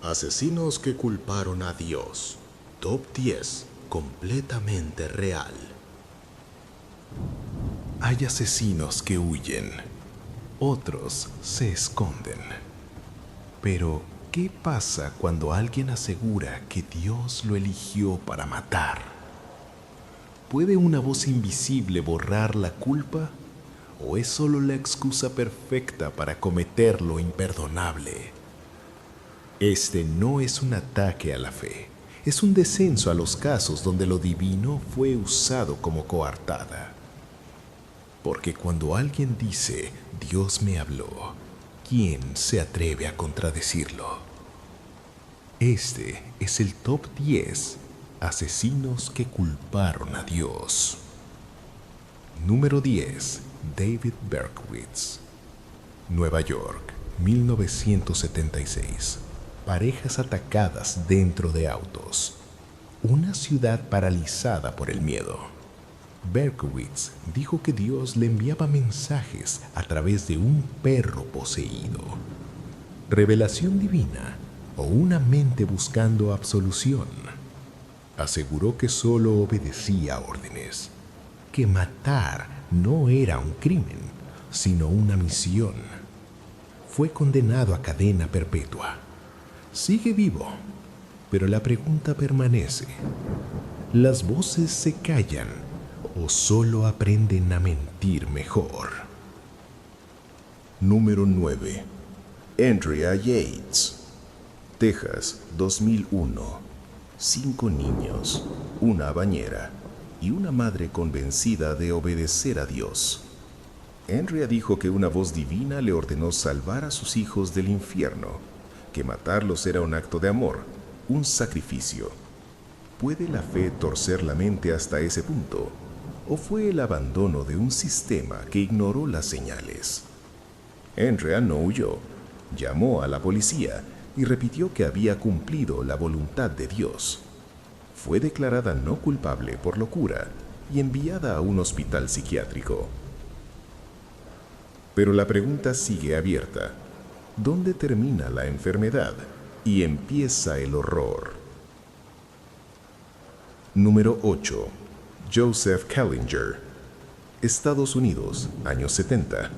Asesinos que culparon a Dios. Top 10. Completamente real. Hay asesinos que huyen, otros se esconden. Pero, ¿qué pasa cuando alguien asegura que Dios lo eligió para matar? ¿Puede una voz invisible borrar la culpa? ¿O es solo la excusa perfecta para cometer lo imperdonable? Este no es un ataque a la fe, es un descenso a los casos donde lo divino fue usado como coartada. Porque cuando alguien dice, Dios me habló, ¿quién se atreve a contradecirlo? Este es el top 10 asesinos que culparon a Dios. Número 10. David Berkowitz. Nueva York, 1976. Parejas atacadas dentro de autos. Una ciudad paralizada por el miedo. Berkowitz dijo que Dios le enviaba mensajes a través de un perro poseído. Revelación divina o una mente buscando absolución. Aseguró que solo obedecía órdenes, que matar no era un crimen, sino una misión. Fue condenado a cadena perpetua. Sigue vivo, pero la pregunta permanece. ¿Las voces se callan o solo aprenden a mentir mejor? Número 9. Andrea Yates. Texas, 2001. 5 niños, una bañera y una madre convencida de obedecer a Dios. Andrea dijo que una voz divina le ordenó salvar a sus hijos del infierno, que matarlos era un acto de amor, un sacrificio. ¿Puede la fe torcer la mente hasta ese punto? ¿O fue el abandono de un sistema que ignoró las señales? Andrea no huyó, llamó a la policía y repitió que había cumplido la voluntad de Dios. Fue declarada no culpable por locura y enviada a un hospital psiquiátrico. Pero la pregunta sigue abierta. ¿Dónde termina la enfermedad y empieza el horror? Número 8. Joseph Kallinger. Estados Unidos, años 70.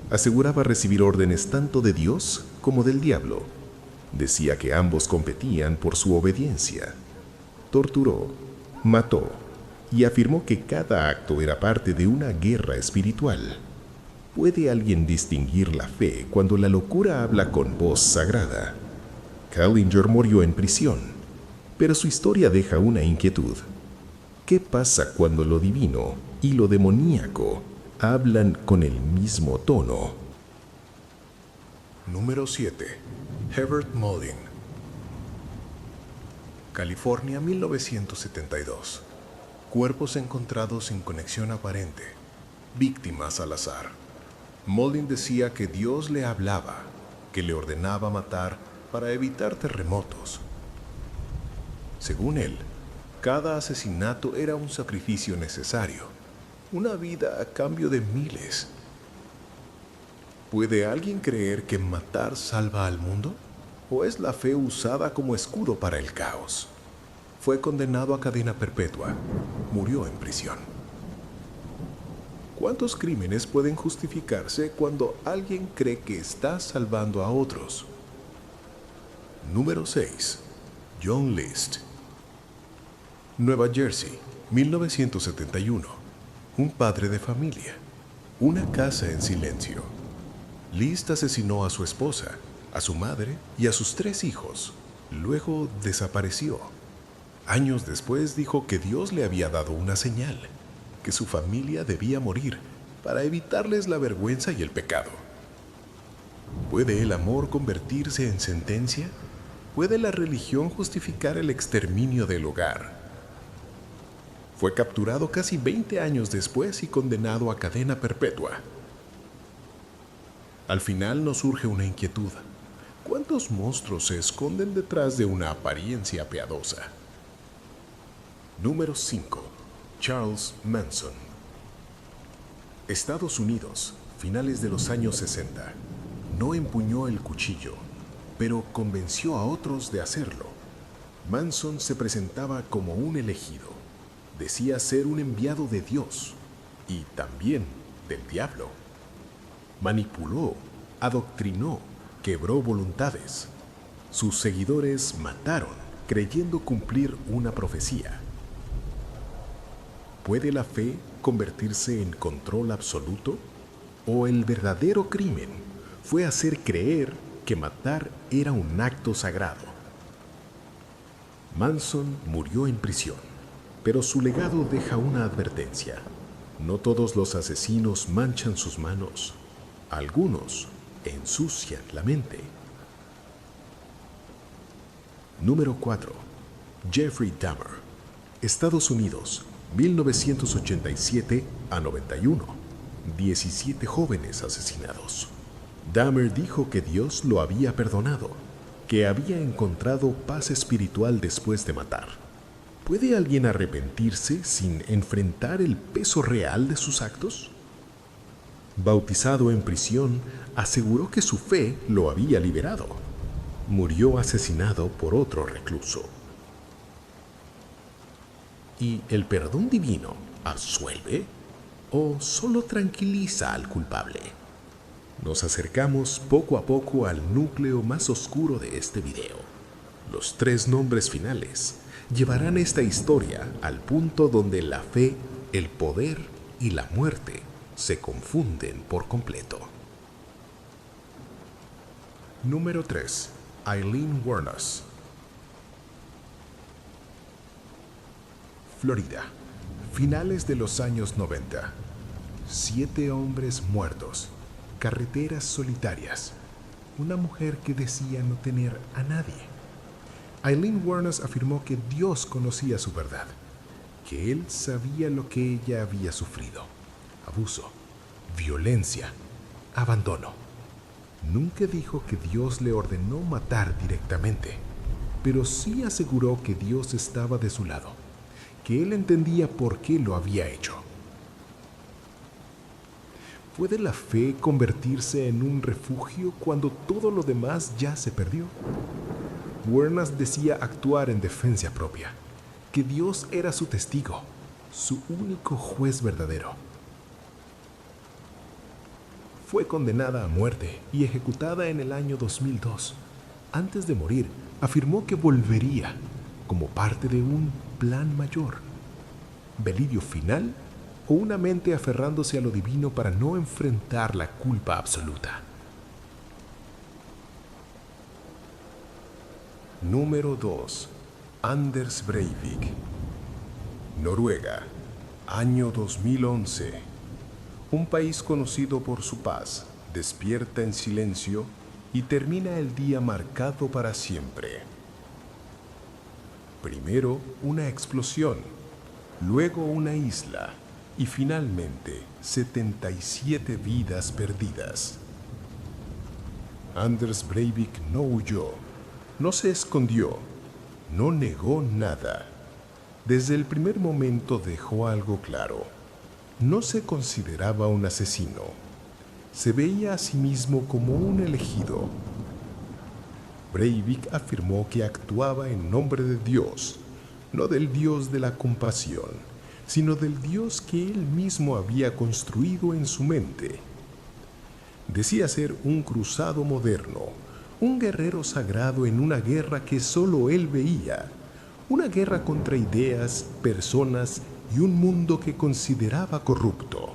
Aseguraba recibir órdenes tanto de Dios como del diablo. Decía que ambos competían por su obediencia. Torturó, mató y afirmó que cada acto era parte de una guerra espiritual. ¿Puede alguien distinguir la fe cuando la locura habla con voz sagrada? Kallinger murió en prisión, pero su historia deja una inquietud. ¿Qué pasa cuando lo divino y lo demoníaco hablan con el mismo tono? Número 7. Herbert Mullin. California, 1972. Cuerpos encontrados sin conexión aparente. Víctimas al azar. Mullin decía que Dios le hablaba, que le ordenaba matar para evitar terremotos. Según él, cada asesinato era un sacrificio necesario, una vida a cambio de miles. ¿Puede alguien creer que matar salva al mundo? ¿O es la fe usada como escudo para el caos? Fue condenado a cadena perpetua. Murió en prisión. ¿Cuántos crímenes pueden justificarse cuando alguien cree que está salvando a otros? Número 6. John List. Nueva Jersey, 1971. Un padre de familia. Una casa en silencio. List asesinó a su esposa, a su madre y a sus 3 hijos. Luego desapareció. Años después dijo que Dios le había dado una señal, que su familia debía morir para evitarles la vergüenza y el pecado. ¿Puede el amor convertirse en sentencia? ¿Puede la religión justificar el exterminio del hogar? Fue capturado casi 20 años después y condenado a cadena perpetua. Al final nos surge una inquietud. ¿Cuántos monstruos se esconden detrás de una apariencia piadosa? Número 5. Charles Manson. Estados Unidos, finales de los años 60. No empuñó el cuchillo, pero convenció a otros de hacerlo. Manson se presentaba como un elegido. Decía ser un enviado de Dios y también del diablo. Manipuló, adoctrinó, quebró voluntades. Sus seguidores mataron, creyendo cumplir una profecía. ¿Puede la fe convertirse en control absoluto? ¿O el verdadero crimen fue hacer creer que matar era un acto sagrado? Manson murió en prisión, pero su legado deja una advertencia. No todos los asesinos manchan sus manos. Algunos ensucian la mente. Número 4. Jeffrey Dahmer. Estados Unidos, 1987 a 91. 17 jóvenes asesinados. Dahmer dijo que Dios lo había perdonado, que había encontrado paz espiritual después de matar. ¿Puede alguien arrepentirse sin enfrentar el peso real de sus actos? Bautizado en prisión, aseguró que su fe lo había liberado. Murió asesinado por otro recluso. ¿Y el perdón divino absuelve o solo tranquiliza al culpable? Nos acercamos poco a poco al núcleo más oscuro de este video. Los 3 nombres finales llevarán esta historia al punto donde la fe, el poder y la muerte se confunden por completo. Número 3. Aileen Wuornos. Florida, finales de los años 90. 7 hombres muertos, carreteras solitarias, una mujer que decía no tener a nadie. Aileen Wuornos afirmó que Dios conocía su verdad, que Él sabía lo que ella había sufrido: abuso, violencia, abandono. Nunca dijo que Dios le ordenó matar directamente, pero sí aseguró que Dios estaba de su lado, que Él entendía por qué lo había hecho. ¿Puede la fe convertirse en un refugio cuando todo lo demás ya se perdió? Wuornos decía actuar en defensa propia, que Dios era su testigo, su único juez verdadero. Fue condenada a muerte y ejecutada en el año 2002. Antes de morir, afirmó que volvería como parte de un plan mayor. ¿Delirio final o una mente aferrándose a lo divino para no enfrentar la culpa absoluta? Número 2. Anders Breivik. Noruega, año 2011. Un país conocido por su paz despierta en silencio y termina el día marcado para siempre. Primero una explosión, luego una isla y finalmente 77 vidas perdidas. Anders Breivik no huyó, no se escondió, no negó nada. Desde el primer momento dejó algo claro: no se consideraba un asesino, se veía a sí mismo como un elegido. Breivik afirmó que actuaba en nombre de Dios, no del Dios de la compasión, sino del Dios que él mismo había construido en su mente. Decía ser un cruzado moderno, un guerrero sagrado en una guerra que solo él veía, una guerra contra ideas, personas y un mundo que consideraba corrupto.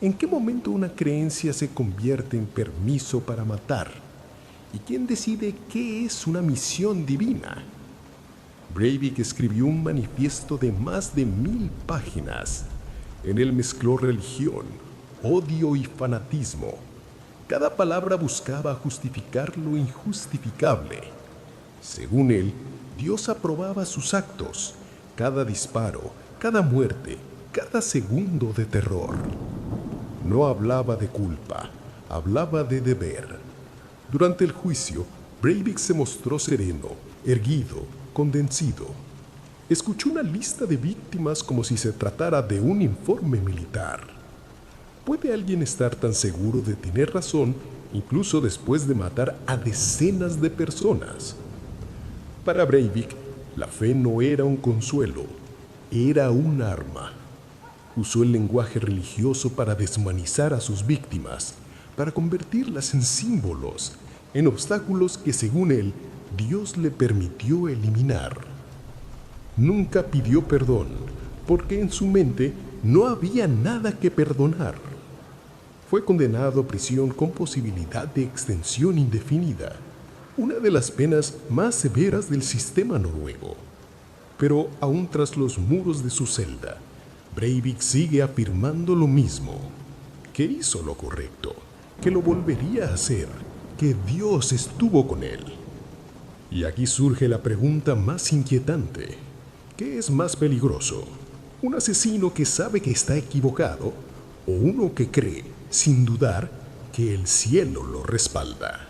¿En qué momento una creencia se convierte en permiso para matar? ¿Y quién decide qué es una misión divina? Breivik escribió un manifiesto de más de 1000 páginas. En él mezcló religión, odio y fanatismo. Cada palabra buscaba justificar lo injustificable. Según él, Dios aprobaba sus actos, cada disparo, cada muerte, cada segundo de terror. No hablaba de culpa, hablaba de deber. Durante el juicio, Breivik se mostró sereno, erguido, convencido. Escuchó una lista de víctimas como si se tratara de un informe militar. ¿Puede alguien estar tan seguro de tener razón incluso después de matar a decenas de personas. Para Breivik, la fe no era un consuelo, era un arma. Usó el lenguaje religioso para deshumanizar a sus víctimas, para convertirlas en símbolos, en obstáculos que, según él, Dios le permitió eliminar. Nunca pidió perdón, porque en su mente no había nada que perdonar. Fue condenado a prisión con posibilidad de extensión indefinida, una de las penas más severas del sistema noruego. Pero aún tras los muros de su celda, Breivik sigue afirmando lo mismo, que hizo lo correcto, que lo volvería a hacer, que Dios estuvo con él. Y aquí surge la pregunta más inquietante: ¿qué es más peligroso? ¿Un asesino que sabe que está equivocado o uno que cree, sin dudar, que el cielo lo respalda?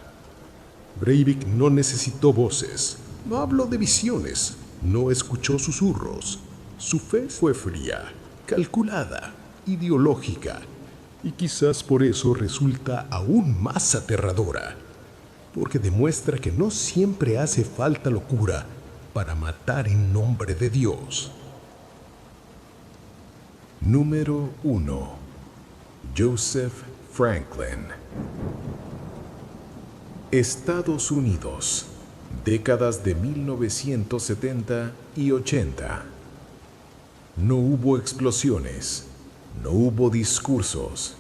Breivik no necesitó voces, no habló de visiones, no escuchó susurros. Su fe fue fría, calculada, ideológica, y quizás por eso resulta aún más aterradora, porque demuestra que no siempre hace falta locura para matar en nombre de Dios. Número 1. Joseph Franklin. Estados Unidos, décadas de 1970 y 80. No hubo explosiones, no hubo discursos,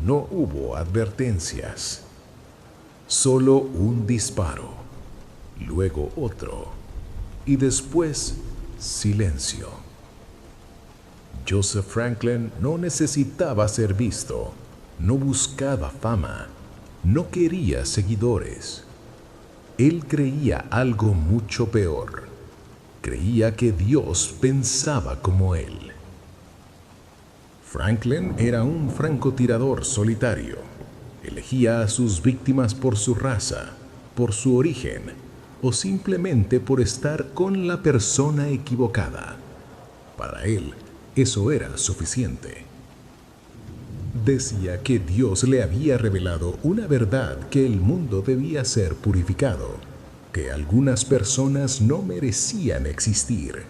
no hubo advertencias. Solo un disparo, luego otro, y después silencio. Joseph Franklin no necesitaba ser visto, no buscaba fama, no quería seguidores. Él creía algo mucho peor. Creía que Dios pensaba como él. Franklin era un francotirador solitario. Elegía a sus víctimas por su raza, por su origen, o simplemente por estar con la persona equivocada. Para él, eso era suficiente. Decía que Dios le había revelado una verdad, que el mundo debía ser purificado, que algunas personas no merecían existir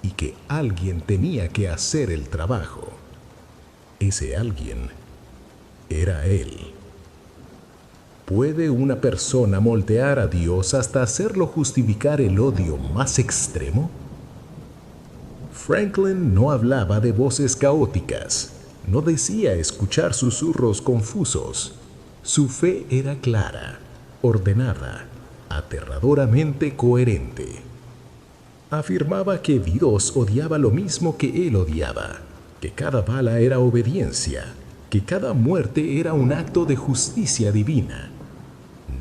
y que alguien tenía que hacer el trabajo. Ese alguien era él. ¿Puede una persona moldear a Dios hasta hacerlo justificar el odio más extremo? Franklin no hablaba de voces caóticas, no decía escuchar susurros confusos. Su fe era clara, ordenada, aterradoramente coherente. Afirmaba que Dios odiaba lo mismo que él odiaba, que cada bala era obediencia, que cada muerte era un acto de justicia divina.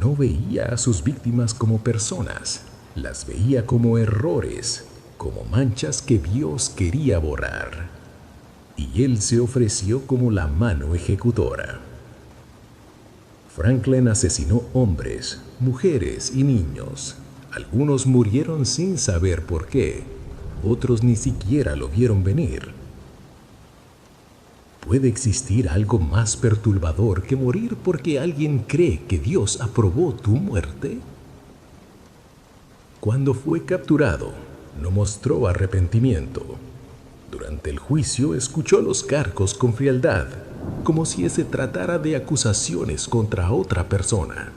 No veía a sus víctimas como personas, las veía como errores, como manchas que Dios quería borrar. Y él se ofreció como la mano ejecutora. Franklin asesinó hombres, mujeres y niños. Algunos murieron sin saber por qué, otros ni siquiera lo vieron venir. ¿Puede existir algo más perturbador que morir porque alguien cree que Dios aprobó tu muerte? Cuando fue capturado, no mostró arrepentimiento. Durante el juicio escuchó los cargos con frialdad, como si se tratara de acusaciones contra otra persona,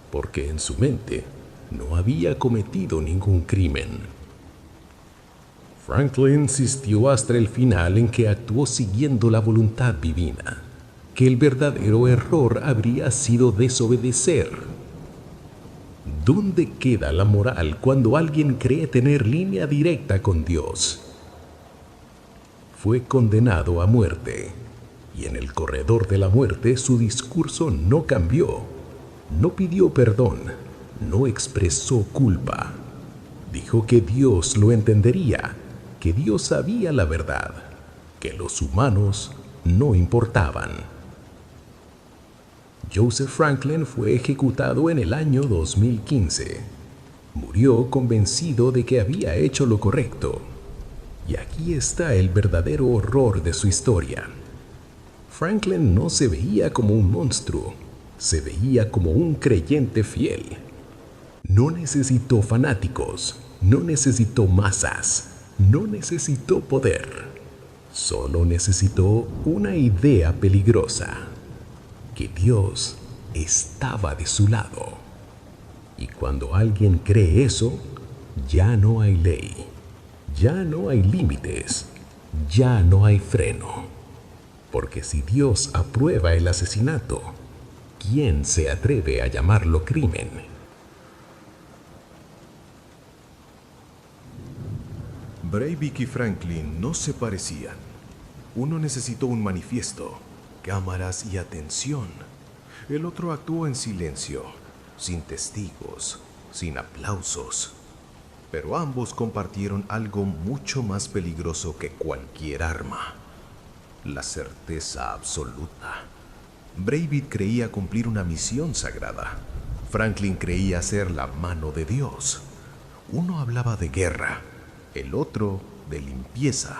porque en su mente no había cometido ningún crimen. Franklin insistió hasta el final en que actuó siguiendo la voluntad divina, que el verdadero error habría sido desobedecer. ¿Dónde queda la moral cuando alguien cree tener línea directa con Dios? Fue condenado a muerte, y en el corredor de la muerte su discurso no cambió, no pidió perdón, no expresó culpa. Dijo que Dios lo entendería, que Dios sabía la verdad, que los humanos no importaban. Joseph Franklin fue ejecutado en el año 2015. Murió convencido de que había hecho lo correcto. Y aquí está el verdadero horror de su historia. Franklin no se veía como un monstruo, Se veía como un creyente fiel. No necesitó fanáticos, no necesitó masas, no necesitó poder. Solo necesitó una idea peligrosa, que Dios estaba de su lado. Y cuando alguien cree eso, ya no hay ley, ya no hay límites, ya no hay freno. Porque si Dios aprueba el asesinato, ¿quién se atreve a llamarlo crimen? Breivik y Franklin no se parecían. Uno necesitó un manifiesto, cámaras y atención. El otro actuó en silencio, sin testigos, sin aplausos. Pero ambos compartieron algo mucho más peligroso que cualquier arma: la certeza absoluta. Breivik creía cumplir una misión sagrada. Franklin creía ser la mano de Dios. Uno hablaba de guerra, el otro de limpieza.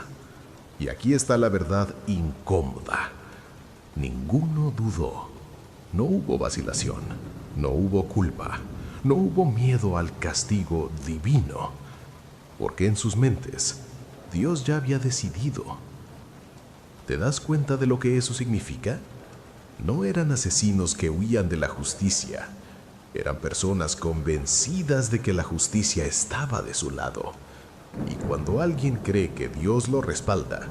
Y aquí está la verdad incómoda. Ninguno dudó. No hubo vacilación, no hubo culpa, no hubo miedo al castigo divino, porque en sus mentes Dios ya había decidido. ¿Te das cuenta de lo que eso significa? No eran asesinos que huían de la justicia. Eran personas convencidas de que la justicia estaba de su lado. Y cuando alguien cree que Dios lo respalda,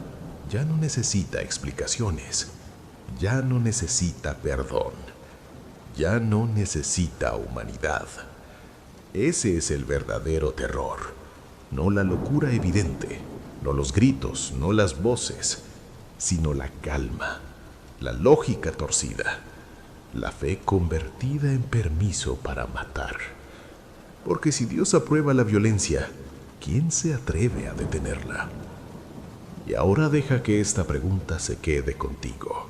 ya no necesita explicaciones, ya no necesita perdón, ya no necesita humanidad. Ese es el verdadero terror, no la locura evidente, no los gritos, no las voces, sino la calma, la lógica torcida, la fe convertida en permiso para matar. Porque si Dios aprueba la violencia, ¿quién se atreve a detenerla? Y ahora deja que esta pregunta se quede contigo.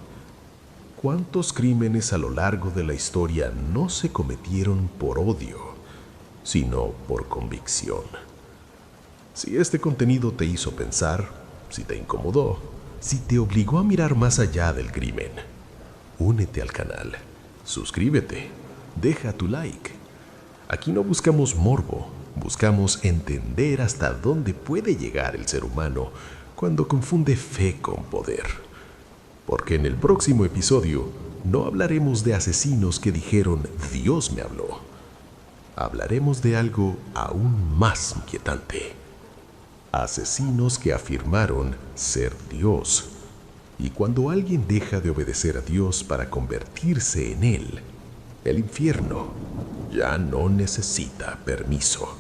¿Cuántos crímenes a lo largo de la historia no se cometieron por odio, sino por convicción? Si este contenido te hizo pensar, si te incomodó, si te obligó a mirar más allá del crimen, únete al canal, suscríbete, deja tu like. Aquí no buscamos morbo, buscamos entender hasta dónde puede llegar el ser humano cuando confunde fe con poder. Porque en el próximo episodio no hablaremos de asesinos que dijeron Dios me habló. Hablaremos de algo aún más inquietante. Asesinos que afirmaron ser Dios. Y cuando alguien deja de obedecer a Dios para convertirse en Él, el infierno ya no necesita permiso.